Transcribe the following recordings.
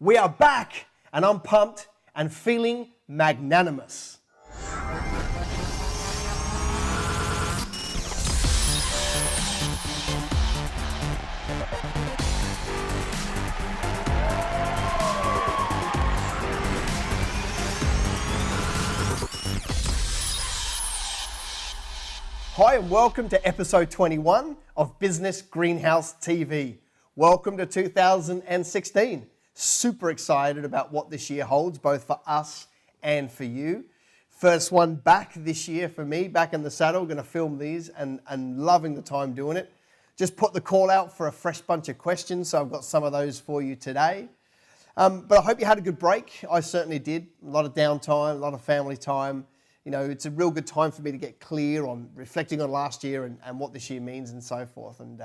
We are back, and I'm pumped and feeling magnanimous. Hi, and welcome to episode 21 of Business Greenhouse TV. Welcome to 2016. Super excited about what this year holds, both for us and for you. First one back this year for me, back in the saddle. Going to film these and loving the time doing it. Just put the call out for a fresh bunch of questions, so I've got some of those for you today. But I hope you had a good break. I certainly did. A lot of downtime, a lot of family time. You know, it's a real good time for me to get clear on reflecting on last year and what this year means and so forth. And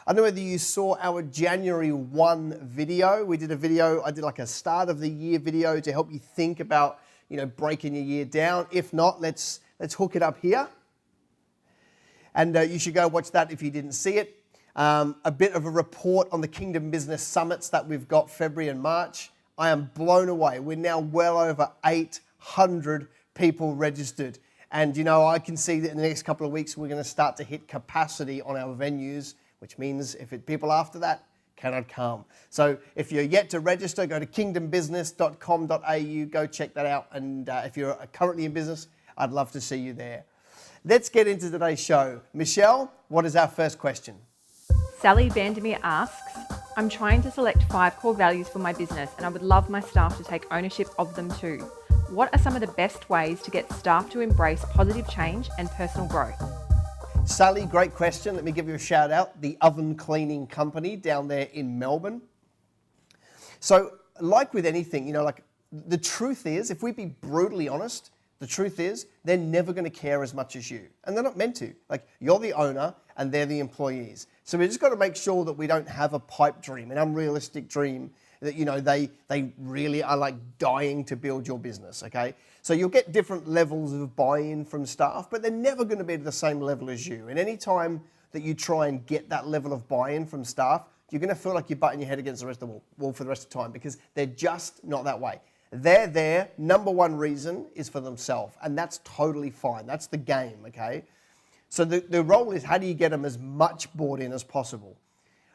I don't know whether you saw our January 1 video. We did a video, I did like a start of the year video to help you think about, you know, breaking your year down. If not, let's hook it up here. And you should go watch that if you didn't see it. A bit of a report on the Kingdom Business Summits that we've got February and March. I am blown away. We're now well over 800 people registered. And, you know, I can see that in the next couple of weeks, we're going to start to hit capacity on our venues, which means people after that cannot come. So if you're yet to register, go to kingdombusiness.com.au, go check that out. And if you're currently in business, I'd love to see you there. Let's get into today's show. Michelle, what is our first question? Sally Vandermeer asks, I'm trying to select 5 core values for my business and I would love my staff to take ownership of them too. What are some of the best ways to get staff to embrace positive change and personal growth? Sally, great question. Let me give you a shout out. The Oven Cleaning Company down there in Melbourne. So like with anything, you know, like the truth is, if we be brutally honest, the truth is they're never going to care as much as you. And they're not meant to. Like, you're the owner and they're the employees. So we just got to make sure that we don't have a pipe dream, an unrealistic dream that, you know, they really are like dying to build your business, okay? So you'll get different levels of buy-in from staff, but they're never going to be at the same level as you. And any time that you try and get that level of buy-in from staff, you're going to feel like you're butting your head against the rest of the wall for the rest of the time, because they're just not that way. They're there, number one reason is for themselves, and that's totally fine. That's the game, okay? So the role is, how do you get them as much bought in as possible?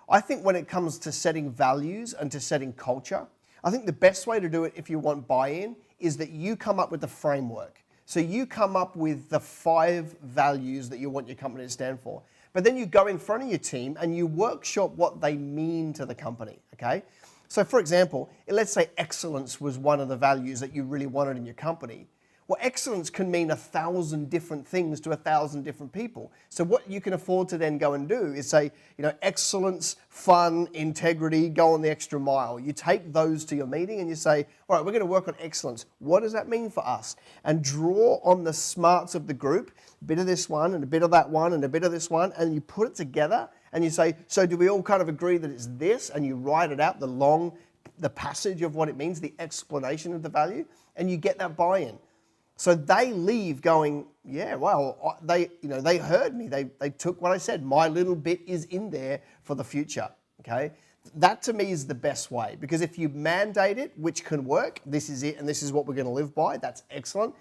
I think when it comes to setting values and to setting culture, I think the best way to do it if you want buy-in is that you come up with the framework. So you come up with the 5 values that you want your company to stand for. But then you go in front of your team and you workshop what they mean to the company, okay? So for example, let's say excellence was one of the values that you really wanted in your company. Well, excellence can mean 1,000 different things to 1,000 different people. So what you can afford to then go and do is say, you know, excellence, fun, integrity, go on the extra mile. You take those to your meeting and you say, all right, we're going to work on excellence. What does that mean for us? And draw on the smarts of the group, a bit of this one and a bit of that one and a bit of this one, and you put it together and you say, so do we all kind of agree that it's this? And you write it out, the passage of what it means, the explanation of the value, and you get that buy-in. So they leave going, yeah, well, they heard me. They took what I said. My little bit is in there for the future, okay? That to me is the best way, because if you mandate it, which can work, this is it and this is what we're going to live by, that's excellent.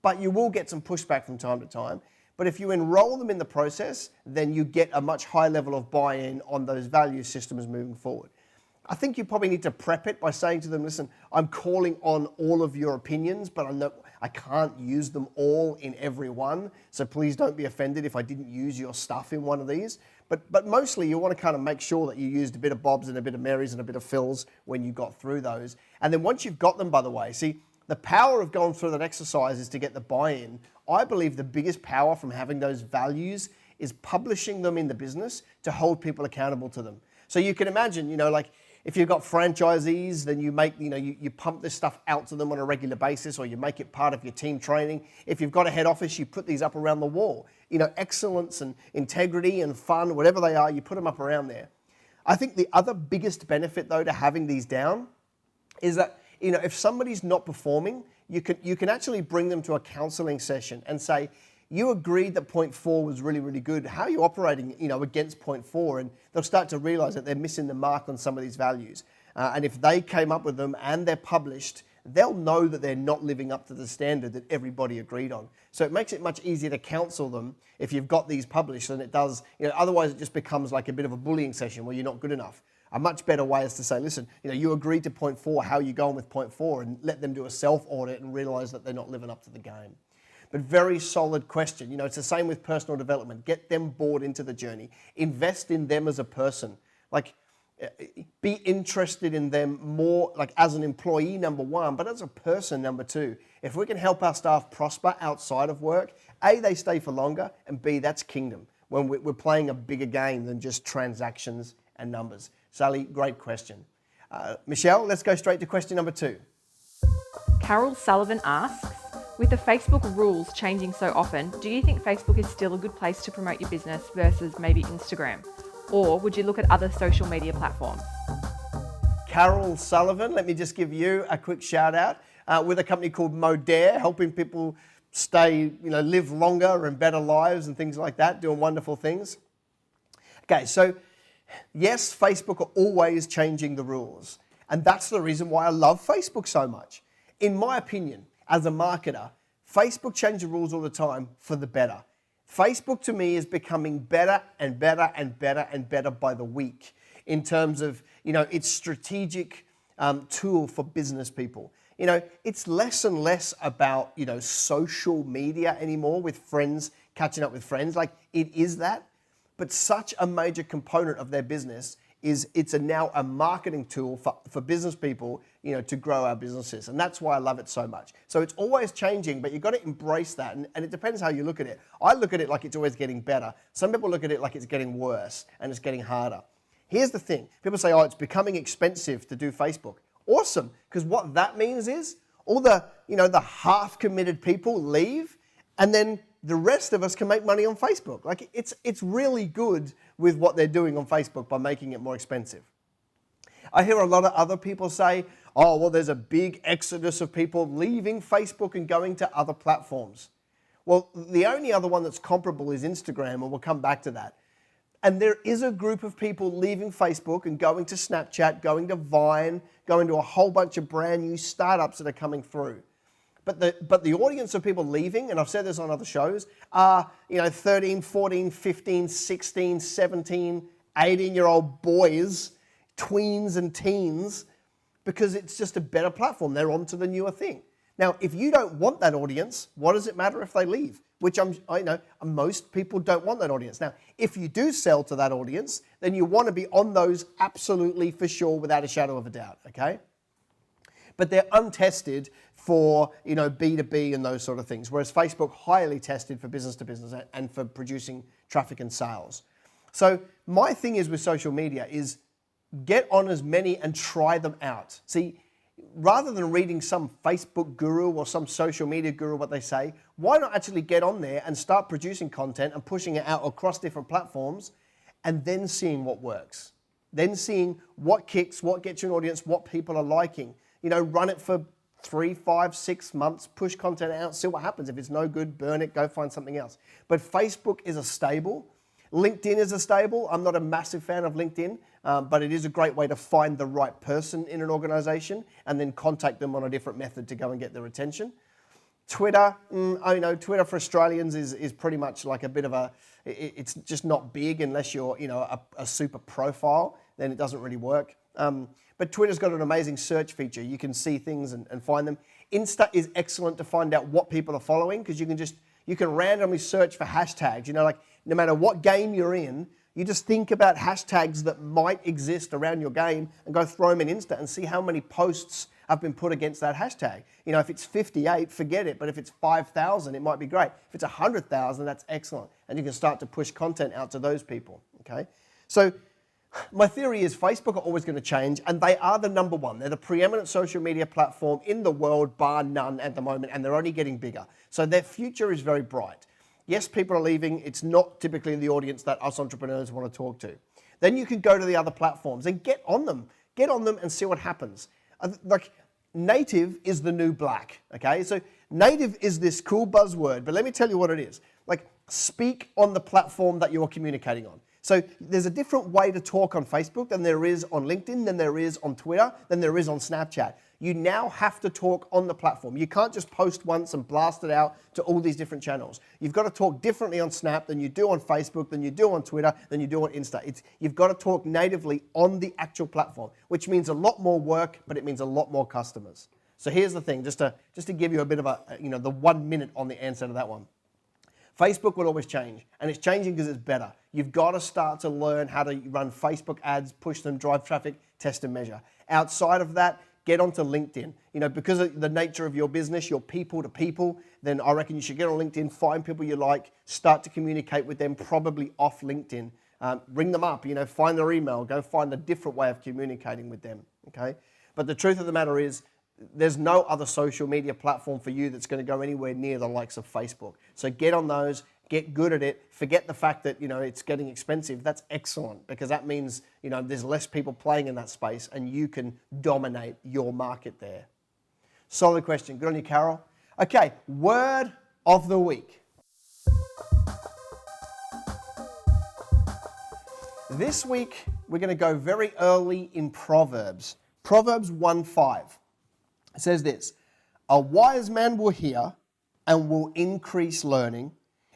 But you will get some pushback from time to time. But if you enroll them in the process, then you get a much higher level of buy-in on those value systems moving forward. I think you probably need to prep it by saying to them, listen, I'm calling on all of your opinions, but I can't use them all in every one. So please don't be offended if I didn't use your stuff in one of these. But mostly you want to kind of make sure that you used a bit of Bob's and a bit of Mary's and a bit of Phil's when you got through those. And then once you've got them, by the way, see, the power of going through that exercise is to get the buy-in. I believe the biggest power from having those values is publishing them in the business to hold people accountable to them. So you can imagine, you know, like, if you've got franchisees, then you make, you pump this stuff out to them on a regular basis, or you make it part of your team training. If you've got a head office, you put these up around the wall. You know, excellence and integrity and fun, whatever they are, you put them up around there. I think the other biggest benefit, though, to having these down is that, you know, if somebody's not performing, you can actually bring them to a counseling session and say, you agreed that point 4 was really, really good. How are you operating, against point 4? And they'll start to realize that they're missing the mark on some of these values. And if they came up with them and they're published, they'll know that they're not living up to the standard that everybody agreed on. So it makes it much easier to counsel them if you've got these published than it does, otherwise it just becomes like a bit of a bullying session where you're not good enough. A much better way is to say, listen, you agreed to point 4, how are you going with point 4? And let them do a self-audit and realize that they're not living up to the game. But very solid question. It's the same with personal development. Get them bought into the journey. Invest in them as a person. Like, be interested in them more, like as an employee, number one, but as a person, number two. If we can help our staff prosper outside of work, A, they stay for longer, and B, that's kingdom, when we're playing a bigger game than just transactions and numbers. Sally, great question. Michelle, let's go straight to question number 2. Carol Sullivan asks, with the Facebook rules changing so often, do you think Facebook is still a good place to promote your business versus maybe Instagram? Or would you look at other social media platforms? Carol Sullivan, let me just give you a quick shout out with a company called Modere, helping people stay, live longer and better lives and things like that, doing wonderful things. Okay, so yes, Facebook are always changing the rules. And that's the reason why I love Facebook so much. In my opinion, as a marketer, Facebook change the rules all the time for the better. Facebook to me is becoming better and better and better and better by the week in terms of, its strategic tool for business people. It's less and less about, social media anymore with friends, catching up with friends. Like, it is that. But such a major component of their business is it's now a marketing tool for business people, to grow our businesses. And that's why I love it so much. So it's always changing, but you've got to embrace that. And it depends how you look at it. I look at it like it's always getting better. Some people look at it like it's getting worse and it's getting harder. Here's the thing. People say, it's becoming expensive to do Facebook. Awesome, because what that means is all the, the half-committed people leave, and then the rest of us can make money on Facebook. Like, it's really good with what they're doing on Facebook by making it more expensive. I hear a lot of other people say, there's a big exodus of people leaving Facebook and going to other platforms. Well, the only other one that's comparable is Instagram, and we'll come back to that. And there is a group of people leaving Facebook and going to Snapchat, going to Vine, going to a whole bunch of brand new startups that are coming through. But the audience of people leaving, and I've said this on other shows, are 13, 14, 15, 16, 17, 18-year-old boys, tweens and teens, because it's just a better platform. They're onto the newer thing. Now, if you don't want that audience, what does it matter if they leave? Which I know most people don't want that audience. Now, if you do sell to that audience, then you want to be on those absolutely for sure without a shadow of a doubt, okay? But they're untested for B2B and those sort of things, whereas Facebook highly tested for business to business and for producing traffic and sales. So my thing is with social media is get on as many and try them out. See, rather than reading some Facebook guru or some social media guru what they say, why not actually get on there and start producing content and pushing it out across different platforms and then seeing what works. Then seeing what kicks, what gets you an audience, what people are liking. Run it for 3, 5, 6 months, push content out, see what happens. If it's no good, burn it, go find something else. But Facebook is a stable. LinkedIn is a stable. I'm not a massive fan of LinkedIn, but it is a great way to find the right person in an organization and then contact them on a different method to go and get their attention. Twitter, Twitter for Australians is pretty much like a bit of it's just not big unless you're, a super profile, then it doesn't really work. But Twitter's got an amazing search feature. You can see things and find them. Insta is excellent to find out what people are following because you can randomly search for hashtags. No matter what game you're in, you just think about hashtags that might exist around your game and go throw them in Insta and see how many posts have been put against that hashtag. If it's 58, forget it. But if it's 5,000, it might be great. If it's 100,000, that's excellent. And you can start to push content out to those people, okay? So my theory is Facebook are always going to change, and they are the number one. They're the preeminent social media platform in the world, bar none at the moment, and they're only getting bigger. So their future is very bright. Yes, people are leaving. It's not typically the audience that us entrepreneurs want to talk to. Then you can go to the other platforms and get on them. Get on them and see what happens. Like, native is the new black, okay? So native is this cool buzzword, but let me tell you what it is. Like, speak on the platform that you're communicating on. So there's a different way to talk on Facebook than there is on LinkedIn, than there is on Twitter, than there is on Snapchat. You now have to talk on the platform. You can't just post once and blast it out to all these different channels. You've got to talk differently on Snap than you do on Facebook, than you do on Twitter, than you do on Insta. You've got to talk natively on the actual platform, which means a lot more work, but it means a lot more customers. So here's the thing, just to give you a bit of the 1 minute on the answer to that one. Facebook will always change, and it's changing because it's better. You've got to start to learn how to run Facebook ads, push them, drive traffic, test and measure. Outside of that, get onto LinkedIn. Because of the nature of your business, you're people to people, then I reckon you should get on LinkedIn, find people you like, start to communicate with them, probably off LinkedIn. Ring them up, find their email, go find a different way of communicating with them, okay? But the truth of the matter is, there's no other social media platform for you that's going to go anywhere near the likes of Facebook. So get on those, get good at it, forget the fact that it's getting expensive. That's excellent, because that means there's less people playing in that space and you can dominate your market there. Solid question. Good on you, Carol. Okay, word of the week. This week we're going to go very early in Proverbs. Proverbs 1:5. It says this: a wise man will hear and will increase learning,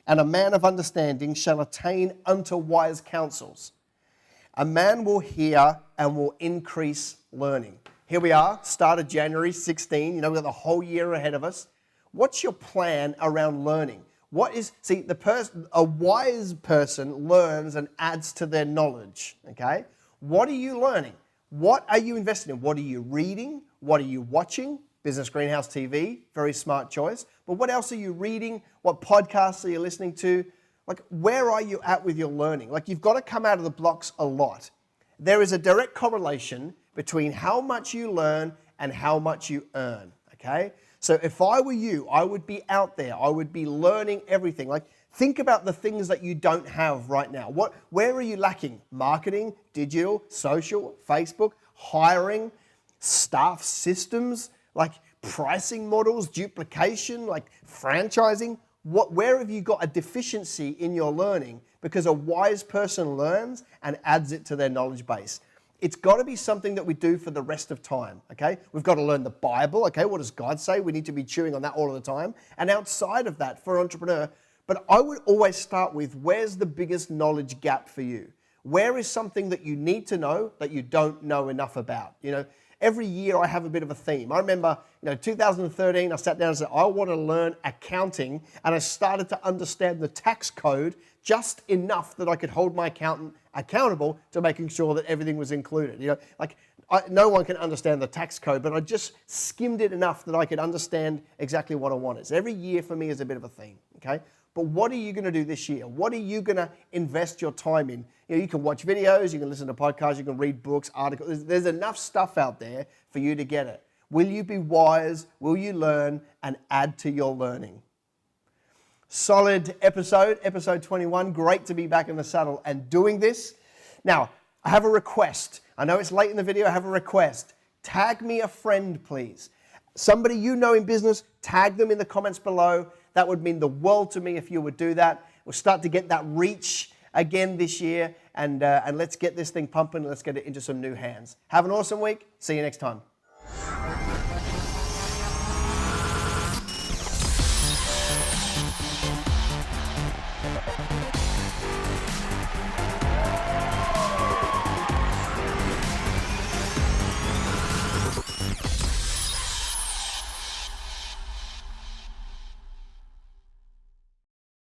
and a man of understanding shall attain unto wise counsels. A man will hear and will increase learning. Here we are, started January 16. We've got the whole year ahead of us. What's your plan around learning? A wise person learns and adds to their knowledge, okay? What are you learning? What are you investing in? What are you reading? What are you watching? Business Greenhouse TV, very smart choice. But what else are you reading? What podcasts are you listening to? Where are you at with your learning? You've got to come out of the blocks a lot. There is a direct correlation between how much you learn and how much you earn, okay? So if I were you, I would be out there. I would be learning everything. Think about the things that you don't have right now. Where are you lacking? Marketing, digital, social, Facebook, hiring, staff systems, pricing models, duplication, franchising. Where have you got a deficiency in your learning? Because a wise person learns and adds it to their knowledge base. It's got to be something that we do for the rest of time, okay? We've got to learn the Bible, okay? What does God say? We need to be chewing on that all of the time. And outside of that, for an entrepreneur, but I would always start with, where's the biggest knowledge gap for you? Where is something that you need to know that you don't know enough about? Every year I have a bit of a theme. I remember, 2013, I sat down and said, I want to learn accounting, and I started to understand the tax code just enough that I could hold my accountant accountable to making sure that everything was included. No one can understand the tax code, but I just skimmed it enough that I could understand exactly what I wanted. So every year for me is a bit of a theme, okay? But what are you going to do this year? What are you going to invest your time in? You can watch videos, you can listen to podcasts, you can read books, articles. There's enough stuff out there for you to get it. Will you be wise? Will you learn and add to your learning? Solid episode 21. Great to be back in the saddle and doing this. Now, I have a request. I know it's late in the video. I have a request. Tag me a friend, please. Somebody you know in business, tag them in the comments below. That would mean the world to me if you would do that. We'll start to get that reach again this year, and let's get this thing pumping. Let's get it into some new hands. Have an awesome week. See you next time.